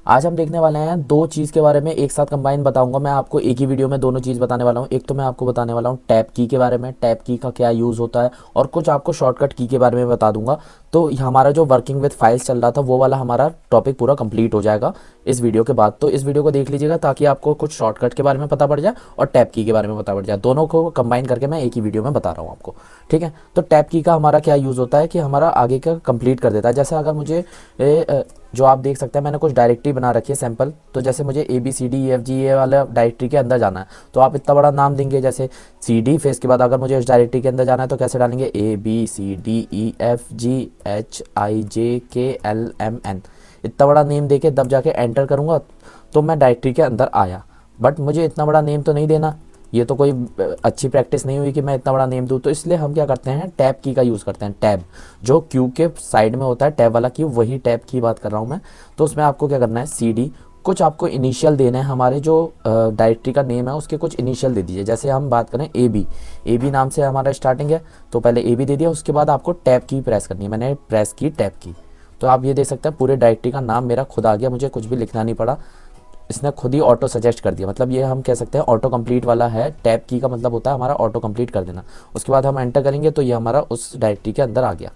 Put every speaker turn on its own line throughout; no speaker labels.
आज हम देखने वाले हैं दो चीज़ के बारे में एक साथ कंबाइन बताऊंगा मैं आपको एक ही वीडियो में दोनों चीज़ बताने वाला हूं। एक तो मैं आपको बताने वाला हूं टैब की के बारे में, टैब की का क्या यूज़ होता है, और कुछ आपको शॉर्टकट की के बारे में बता दूंगा। तो हमारा जो वर्किंग विद फाइल्स चल रहा था वो वाला हमारा टॉपिक पूरा कंप्लीट हो जाएगा इस वीडियो के बाद। तो इस वीडियो को देख लीजिएगा ताकि आपको कुछ शॉर्टकट के बारे में पता पड़ जाए और टैब की के बारे में पता पड़ जाए। दोनों को कंबाइन करके मैं एक ही वीडियो में बता रहा हूँ आपको, ठीक है। तो टैब की का हमारा क्या यूज़ होता है कि हमारा आगे का कंप्लीट कर देता है। जैसे अगर मुझे जो आप देख सकते हैं मैंने कुछ डायरेक्टरी बना रखी है सैंपल। तो जैसे मुझे ABCDEFG ये वाला डायरेक्टरी के अंदर जाना है तो आप इतना बड़ा नाम देंगे जैसे CD, फिर इसके बाद अगर मुझे उस डायरेक्टरी के अंदर जाना है तो कैसे डालेंगे ABCDEFGHIJKLMN। इतना बड़ा नेम देके तब जाके एंटर करूँगा तो मैं डायरेक्टरी के अंदर आया। बट मुझे इतना बड़ा नेम तो नहीं देना, ये तो कोई अच्छी प्रैक्टिस नहीं हुई कि मैं इतना बड़ा नेम दूँ। तो इसलिए हम क्या करते हैं टैब की का यूज़ करते हैं। टैब जो क्यू के साइड में होता है, टैब वाला क्यू, वही टैब की बात कर रहा हूँ मैं। तो उसमें आपको क्या करना है CD, कुछ आपको इनिशियल देने हैं। हमारे जो डायरेक्टरी का नेम है उसके कुछ इनिशियल दे दीजिए। जैसे हम बात करें AB नाम से हमारा स्टार्टिंग है तो पहले AB दे दिया। उसके बाद आपको टैब की प्रेस करनी है, मैंने प्रेस की टैब की। तो आप ये देख सकते हैं पूरे डायरेक्टरी का नाम मेरा खुद आ गया, मुझे कुछ भी लिखना नहीं पड़ा, इसने खुद ही ऑटो सजेस्ट कर दिया। मतलब ये हम कह सकते हैं ऑटो कंप्लीट वाला है। टैब की का मतलब होता है हमारा ऑटो कंप्लीट कर देना। उसके बाद हम एंटर करेंगे तो ये हमारा उस डायरेक्टरी के अंदर आ गया।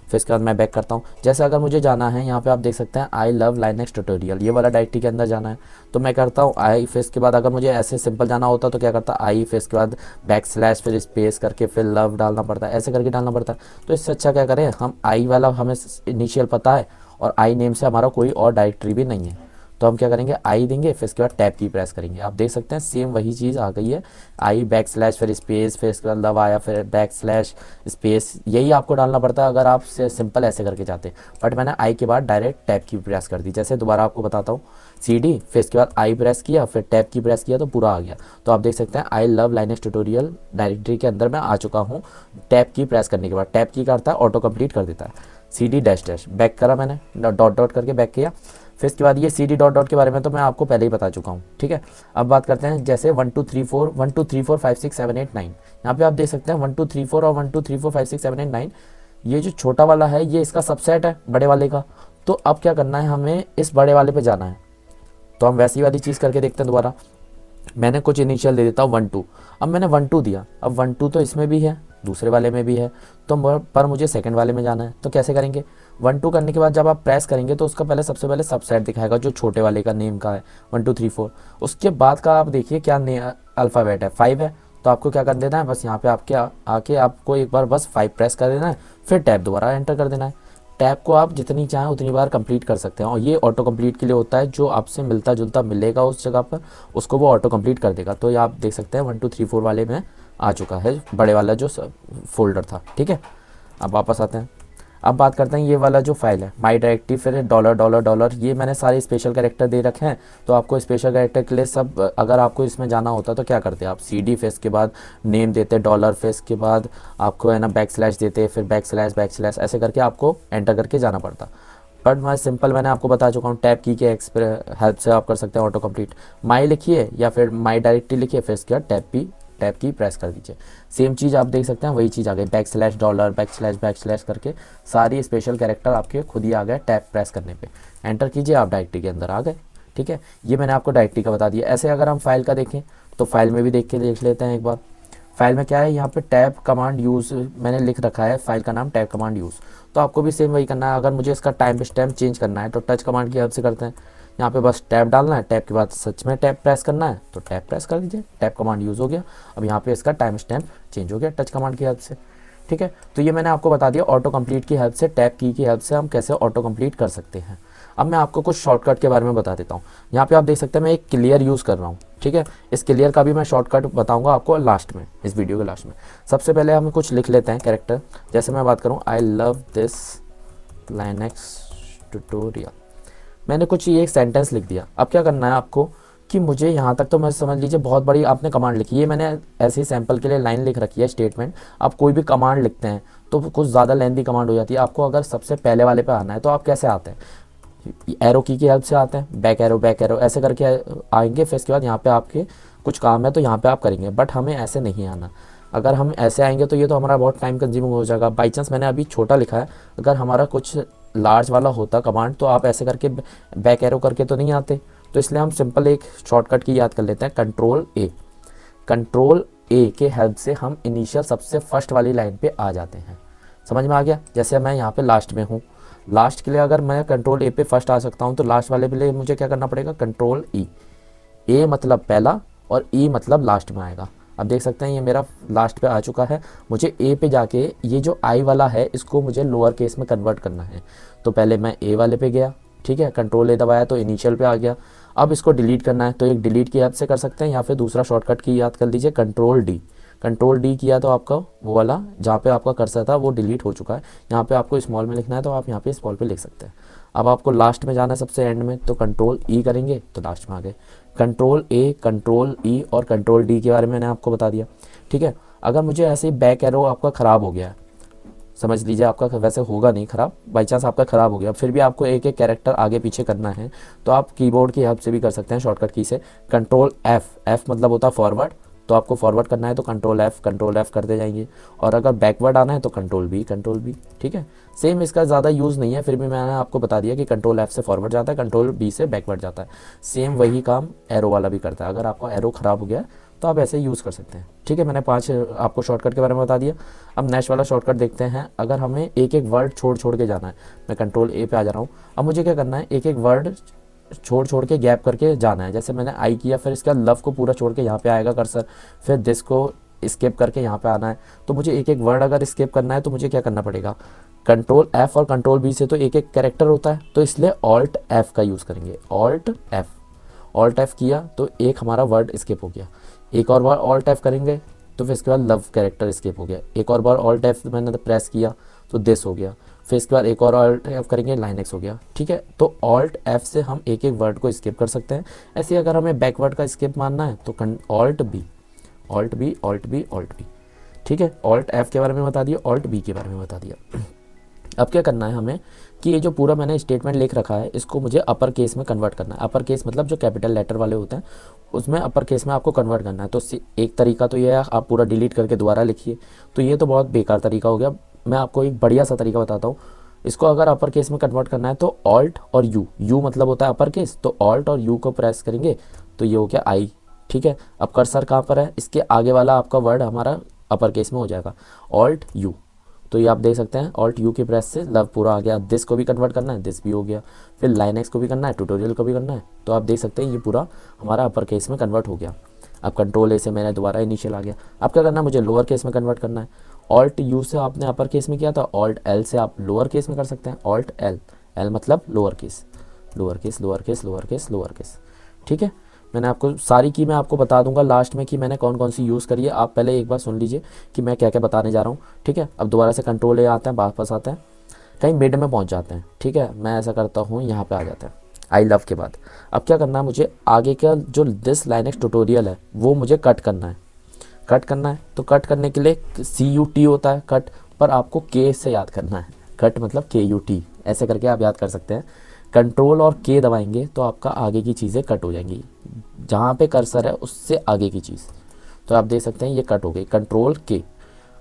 फिर इसके बाद मैं बैक करता हूँ। जैसे अगर मुझे जाना है यहाँ पे आप देख सकते हैं आई लव लाइनेक्स ट्यूटोरियल, ये वाला डायरेक्टरी के अंदर जाना है तो मैं करता हूँ आई। फिर इसके बाद अगर मुझे ऐसे सिंपल जाना होता तो क्या करता, आई फिर इसके बाद बैकस्लैश फिर स्पेस करके फिर लव डालना पड़ता है, ऐसे करके डालना पड़ता है। तो इससे अच्छा क्या करें, हम आई वाला हमें इनिशियल पता है और आई नेम से हमारा कोई और डायरेक्टरी भी नहीं है तो हम क्या करेंगे आई देंगे, फिर इसके बाद टैब की प्रेस करेंगे। आप देख सकते हैं सेम वही चीज़ आ गई है। आई बैकस्लैश फिर स्पेस फिर इसके बाद लव आया फिर बैकस्लैश स्पेस, यही आपको डालना पड़ता है अगर आप सिंपल ऐसे करके चाहते हैं। बट मैंने आई के बाद डायरेक्ट टैब की प्रेस कर दी। जैसे दोबारा आपको बताता हूँ CD फिर इसके बाद आई प्रेस किया फिर टैब की प्रेस किया तो पूरा आ गया। तो आप देख सकते हैं I love Linux tutorial directory के अंदर मैं आ चुका हूँ टैब की प्रेस करने के बाद। टैब की करता है ऑटो कंप्लीट कर देता है। CD डैश बैक करा मैंने, डॉट डॉट करके बैक किया। फिर इसके बाद ये CD डॉट डॉट के बारे में तो मैं आपको पहले ही बता चुका हूँ, ठीक है। अब बात करते हैं जैसे 1 2 3 4 1 2 3 4 5 6 7 8 9, यहाँ पे आप देख सकते हैं 1 2 3 4 और 1 2 3 4 5 6 7 8 9, ये जो छोटा वाला है ये इसका सबसेट है बड़े वाले का। तो अब क्या करना है, हमें इस बड़े वाले पे जाना है। तो हम वैसी वाली चीज़ करके देखते हैं दोबारा। मैंने कुछ इनिशियल दे देता हूँ 1 2। अब मैंने 1 2 दिया, अब 1 2 तो इसमें भी है दूसरे वाले में भी है तो पर मुझे सेकंड वाले में जाना है। तो कैसे करेंगे, 1 2 करने के बाद जब आप प्रेस करेंगे तो उसका पहले सबसे पहले सबसेट दिखाएगा जो छोटे वाले का नेम का है 1 2 3 4। उसके बाद का आप देखिए क्या अल्फ़ाबेट है 5 है। तो आपको क्या कर देना है, बस यहाँ पे आपके आके आपको एक बार बस 5 प्रेस कर देना है, फिर टैब दोबारा एंटर कर देना है। टैब को आप जितनी चाहें उतनी बार कंप्लीट कर सकते हैं और ये ऑटो कंप्लीट के लिए होता है। जो आपसे मिलता जुलता मिलेगा उस जगह पर उसको वो ऑटो कंप्लीट कर देगा। तो ये आप देख सकते हैं 1 2 3 4 वाले में आ चुका है बड़े वाला जो फोल्डर था, ठीक है। अब वापस आते हैं, अब बात करते हैं ये वाला जो फाइल है माई डायरेक्टरी फिर डॉलर डॉलर डॉलर, ये मैंने सारे स्पेशल कैरेक्टर दे रखे हैं। तो आपको स्पेशल कैरेक्टर के लिए सब अगर आपको इसमें जाना होता तो क्या करते हैं आप CD फिर इसके बाद नेम देते डॉलर फिर इसके बाद आपको है ना बैकस्लैश देते फिर बैकस्लैश बैकस्लैश ऐसे करके आपको एंटर करके जाना पड़ता। बट मैं सिंपल मैंने आपको बता चुका हूँ टैब की के हेल्प से आप कर सकते हैं ऑटो कंप्लीट। माई लिखिए या फिर माई डायरेक्टरी लिखिए फिर इसके बाद टैब की प्रेस कर दीजिए। सेम चीज़ आप देख सकते हैं वही चीज़ आ गई बैकस्लैश डॉलर बैकस्लैश करके सारी स्पेशल कैरेक्टर आपके खुद ही आ गए। टैब प्रेस करने पे एंटर कीजिए आप डायरेक्टरी के अंदर आ गए, ठीक है। ये मैंने आपको डायरेक्टरी का बता दिया। ऐसे अगर हम फाइल का देखें तो फाइल में भी देख लेते हैं एक बार। फाइल में क्या है, यहाँ पे टैब कमांड यूज़ मैंने लिख रखा है, फाइल का नाम टैब कमांड यूज़। तो आपको भी सेम वही करना है। अगर मुझे इसका टाइम स्टैम्प चेंज करना है तो टच कमांड की हेल्प से करते हैं। यहाँ पे बस टैब डालना है, टैब के बाद सच में टैब प्रेस करना है तो टैब प्रेस कर दीजिए, टैब कमांड यूज़ हो गया। अब यहाँ पे इसका टाइम स्टैम्प चेंज हो गया टच कमांड की हेल्प से, ठीक है। तो ये मैंने आपको बता दिया ऑटो कंप्लीट की हेल्प से, टैब की हेल्प से हम कैसे ऑटो कंप्लीट कर सकते हैं। अब मैं आपको कुछ शॉर्टकट के बारे में बता देता हूँ। यहाँ पे आप देख सकते हैं मैं एक क्लियर यूज़ कर रहा हूँ, ठीक है। इस क्लियर का भी मैं शॉर्टकट बताऊँगा आपको लास्ट में, इस वीडियो के लास्ट में। सबसे पहले हम कुछ लिख लेते हैं कैरेक्टर। जैसे मैं बात करूँ I love this Linux tutorial, मैंने कुछ ये एक सेंटेंस लिख दिया। अब क्या करना है आपको कि मुझे यहाँ तक तो मैं समझ लीजिए बहुत बड़ी आपने कमांड लिखी है, मैंने ऐसे ही सैंपल के लिए लाइन लिख रखी है स्टेटमेंट। आप कोई भी कमांड लिखते हैं तो कुछ ज़्यादा लेंथी कमांड हो जाती है। आपको अगर सबसे पहले वाले पे आना है तो आप कैसे आते हैं, एरो की हेल्प से आते हैं, बैक एरो ऐसे करके आएंगे। फिर इसके बाद यहाँ पे आपके कुछ काम है तो यहाँ पे आप करेंगे, बट हमें ऐसे नहीं आना। अगर हम ऐसे आएंगे तो ये तो हमारा बहुत टाइम कंज्यूमिंग हो जाएगा। बाई चांस मैंने अभी छोटा लिखा है, अगर हमारा कुछ लार्ज वाला होता कमांड तो आप ऐसे करके बैक एरो करके तो नहीं आते। तो इसलिए हम सिंपल एक शॉर्टकट की याद कर लेते हैं, कंट्रोल ए। कंट्रोल ए के हेल्प से हम इनिशियल सबसे फर्स्ट वाली लाइन पे आ जाते हैं। समझ में आ गया? जैसे मैं यहाँ पे लास्ट में हूँ, लास्ट के लिए अगर मैं कंट्रोल ए पे फर्स्ट आ सकता हूँ तो लास्ट वाले के लिए मुझे क्या करना पड़ेगा, कंट्रोल ई। ए मतलब पहला और ई मतलब लास्ट में आएगा। अब देख सकते हैं ये मेरा लास्ट पे आ चुका है। मुझे ए पे जाके ये जो आई वाला है इसको मुझे लोअर केस में कन्वर्ट करना है। तो पहले मैं ए वाले पे गया, ठीक है, कंट्रोल ए दबाया तो इनिशियल पे आ गया। अब इसको डिलीट करना है तो एक डिलीट की हेल्प से कर सकते हैं, या फिर दूसरा शॉर्टकट की याद कर लीजिए, कंट्रोल डी। कंट्रोल डी किया तो आपका वो वाला जहाँ पे आपका कर्सर था वो डिलीट हो चुका है। यहाँ पे आपको स्मॉल में लिखना है तो आप यहाँ पे स्मॉल पे लिख सकते हैं। अब आपको लास्ट में जाना है सबसे एंड में, तो कंट्रोल ई करेंगे तो लास्ट में आ गए। कंट्रोल ए, कंट्रोल ई और कंट्रोल डी के बारे में मैंने आपको बता दिया, ठीक है। अगर मुझे ऐसे ही बैक एरो आपका ख़राब हो गया है, समझ लीजिए आपका वैसे होगा नहीं ख़राब, बाई चांस आपका ख़राब हो गया, फिर भी आपको एक एक कैरेक्टर आगे पीछे करना है तो आप कीबोर्ड की हेल्प से भी कर सकते हैं शॉर्टकट की से। कंट्रोल एफ, एफ मतलब होता है फॉरवर्ड, तो आपको फॉरवर्ड करना है तो कंट्रोल एफ करते जाएंगे। और अगर बैकवर्ड आना है तो कंट्रोल बी, ठीक है। सेम, इसका ज़्यादा यूज़ नहीं है, फिर भी मैंने आपको बता दिया कि कंट्रोल एफ से फॉरवर्ड जाता है, कंट्रोल बी से बैकवर्ड जाता है। सेम वही काम एरो वाला भी करता है। अगर आपका एरो ख़राब हो गया तो आप ऐसे यूज़ कर सकते हैं, ठीक है। मैंने 5 आपको शॉर्टकट के बारे में बता दिया। अब नेक्स्ट वाला शॉर्टकट देखते हैं। अगर हमें एक एक वर्ड छोड़ छोड़ के जाना है, मैं कंट्रोल ए पे आ जा रहा हूँ। अब मुझे क्या करना है, एक एक वर्ड छोड़ छोड़ के गैप करके जाना है। जैसे मैंने आई किया, फिर इसका लव को पूरा छोड़ के यहाँ पे आएगा कर्सर, फिर दिस को स्किप करके यहाँ पे आना है। तो मुझे एक एक वर्ड अगर स्किप करना है तो मुझे क्या करना पड़ेगा, कंट्रोल एफ और कंट्रोल बी से तो एक एक कैरेक्टर होता है, तो इसलिए ऑल्ट एफ का यूज़ करेंगे। ऑल्ट एफ किया तो एक हमारा वर्ड स्किप हो गया। एक और बार ऑल्ट एफ करेंगे तो फिर इसके बाद लव कैरेक्टर स्किप हो गया। एक और बार ऑल्ट एफ मैंने प्रेस किया तो दिस हो गया। फिर इसके बाद एक और ऑल्ट एफ करेंगे, लाइन एक्स हो गया, ठीक है। तो ऑल्ट एफ से हम एक एक वर्ड को स्किप कर सकते हैं। ऐसे अगर हमें बैकवर्ड का स्किप मानना है तो ऑल्ट बी, ठीक है। ऑल्ट एफ के बारे में बता दिया, ऑल्ट बी के बारे में बता दिया। अब क्या करना है हमें कि ये जो पूरा मैंने स्टेटमेंट लिख रखा है इसको मुझे अपर केस में कन्वर्ट करना है। अपर केस मतलब जो कैपिटल लेटर वाले होते हैं उसमें अपर केस में आपको कन्वर्ट करना है। तो एक तरीका तो ये है, आप पूरा डिलीट करके दोबारा लिखिए, तो ये तो बहुत बेकार तरीका हो गया। मैं आपको एक बढ़िया सा तरीका बताता हूँ। इसको अगर अपर केस में कन्वर्ट करना है तो ऑल्ट और यू मतलब होता है अपर केस, तो ऑल्ट और यू को प्रेस करेंगे तो ये हो गया आई, ठीक है। अब कर्सर कहाँ पर है, इसके आगे वाला आपका वर्ड हमारा अपर केस में हो जाएगा, ऑल्ट यू। तो ये आप देख सकते हैं ऑल्ट यू की प्रेस से लव पूरा आ गया। दिस को भी कन्वर्ट करना है, दिस भी हो गया। फिर लाइन एक्स को भी करना है, ट्यूटोरियल को भी करना है, तो आप देख सकते हैं ये पूरा हमारा अपर केस में कन्वर्ट हो गया। अब कंट्रोल ए से मैंने दोबारा इनिशियल आ गया। अब क्या करना है, मुझे लोअर केस में कन्वर्ट करना है। ऑल्ट यू से आपने अपर केस में किया था, ऑल्ट एल से आप लोअर केस में कर सकते हैं। ऑल्ट एल मतलब लोअर केस, ठीक है। मैंने आपको सारी की मैं आपको बता दूंगा लास्ट में कि मैंने कौन कौन सी यूज़ करी है। आप पहले एक बार सुन लीजिए कि मैं क्या क्या बताने जा रहा हूँ, ठीक है। अब दोबारा से कंट्रोल ए आते हैं, वापस आते हैं, कहीं मिड में पहुँच जाते हैं, ठीक है। मैं ऐसा करता हूँ, यहाँ पे आ जाते हैं आई लव के बाद। अब क्या करना है, मुझे आगे का जो दिस लाइनेक्स ट्यूटोरियल है वो मुझे कट करना है। तो कट करने के लिए CUT होता है कट, पर आपको K से याद करना है। कट मतलब KUT, ऐसे करके आप याद कर सकते हैं। कंट्रोल और K दबाएंगे तो आपका आगे की चीज़ें कट हो जाएंगी, जहाँ पे कर्सर है उससे आगे की चीज़। तो आप देख सकते हैं ये कट हो गई, कंट्रोल K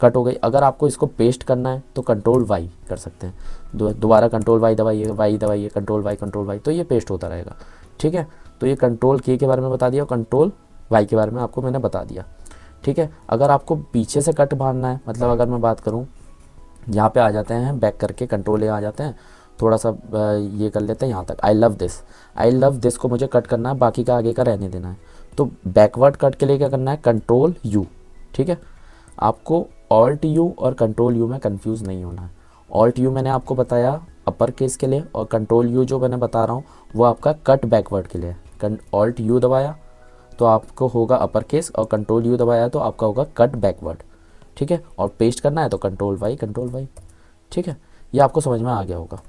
कट हो गई। अगर आपको इसको पेस्ट करना है तो कंट्रोल Y कर सकते हैं। दोबारा कंट्रोल Y दबाइए, कंट्रोल Y, तो ये पेस्ट होता रहेगा, ठीक है। तो ये कंट्रोल K के बारे में बता दिया, कंट्रोल Y के बारे में आपको मैंने बता दिया, ठीक है। अगर आपको पीछे से कट मारना है, मतलब अगर मैं बात करूँ, यहाँ पे आ जाते हैं बैक करके, कंट्रोल ए आ जाते हैं, थोड़ा सा ये कर लेते हैं यहाँ तक, आई लव दिस को मुझे कट करना है, बाकी का आगे का रहने देना है। तो बैकवर्ड कट के लिए क्या करना है, कंट्रोल यू, ठीक है। आपको ऑल्ट यू और कंट्रोल यू में कंफ्यूज नहीं होना है। ऑल्ट यू मैंने आपको बताया अपर केस के लिए, और कंट्रोल यू जो मैंने बता रहा हूँ वो आपका कट बैकवर्ड के लिए। ऑल्ट यू दबाया तो आपको होगा अपर केस, और कंट्रोल यू दबाया तो आपका होगा कट बैकवर्ड, ठीक है। और पेस्ट करना है तो कंट्रोल वाई, ठीक है। ये आपको समझ में आ गया होगा,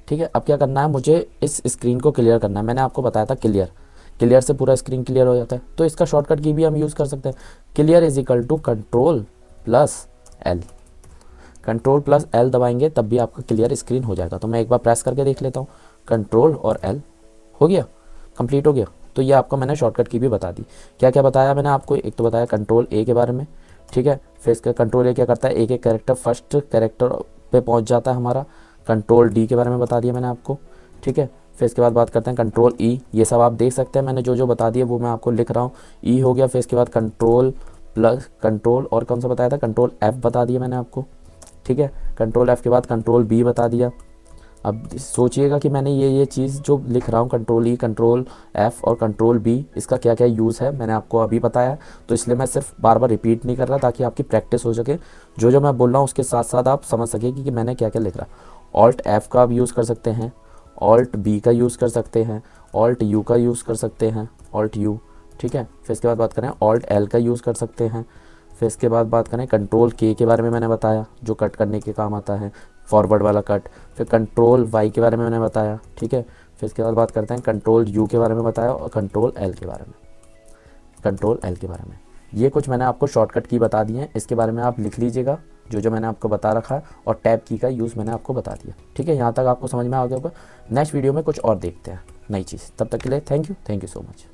ठीक है। अब क्या करना है, मुझे इस स्क्रीन को क्लियर करना है। मैंने आपको बताया था क्लियर से पूरा स्क्रीन क्लियर हो जाता है, तो इसका शॉर्टकट की भी हम यूज़ कर सकते हैं। Clear is equal to control plus L दबाएंगे तब भी आपका क्लियर स्क्रीन हो जाएगा। तो मैं एक बार प्रेस करके देख लेता हूँ, कंट्रोल और एल हो गया, कंप्लीट हो गया। तो ये आपको मैंने शॉर्टकट की भी बता दी। क्या क्या बताया मैंने आपको, एक तो बताया कंट्रोल ए के बारे में, ठीक है। फिर इसका कंट्रोल ए क्या करता है, एक एक कैरेक्टर फर्स्ट कैरेक्टर पे पहुंच जाता है हमारा। कंट्रोल डी के बारे में बता दिया मैंने आपको, ठीक है। फिर इसके बाद बात करते हैं कंट्रोल ई, ये सब आप देख सकते हैं, मैंने जो जो बता दिया वो मैं आपको लिख रहा हूँ। ई हो गया। फिर इसके बाद कंट्रोल प्लस कंट्रोल और कौन सा बताया था, कंट्रोल एफ बता दिया मैंने आपको, ठीक है। कंट्रोल एफ के बाद कंट्रोल बी बता दिया। अब सोचिएगा कि मैंने ये चीज़ जो लिख रहा हूँ, कंट्रोल ई, कंट्रोल एफ और कंट्रोल बी, इसका क्या क्या यूज़ है मैंने आपको अभी बताया। तो इसलिए मैं सिर्फ बार बार रिपीट नहीं कर रहा, ताकि आपकी प्रैक्टिस हो सके। जो जो मैं बोल रहा हूँ उसके साथ साथ आप समझ सके कि मैंने क्या क्या लिख रहा। ऑल्ट एफ का आप यूज़ कर सकते हैं, ऑल्ट बी का यूज़ कर सकते हैं, ऑल्ट यू का यूज़ कर सकते हैं, ऑल्ट यू, ठीक है। फिर इसके बाद बात करें ऑल्ट एल का यूज़ कर सकते हैं। फिर इसके बाद बात करें कंट्रोल के बारे में मैंने बताया, जो कट करने के काम आता है, फॉरवर्ड वाला कट। फिर कंट्रोल वाई के बारे में मैंने बताया, ठीक है। फिर इसके बाद बात करते हैं कंट्रोल यू के बारे में बताया और कंट्रोल एल के बारे में, कंट्रोल एल के बारे में। ये कुछ मैंने आपको शॉर्टकट की बता दी है, इसके बारे में आप लिख लीजिएगा जो जो मैंने आपको बता रखा है। और टैब की का यूज़ मैंने आपको बता दिया, ठीक है। यहाँ तक आपको समझ में आ गया होगा। नेक्स्ट वीडियो में कुछ और देखते हैं, नई चीज़। तब तक के लिए थैंक यू सो मच।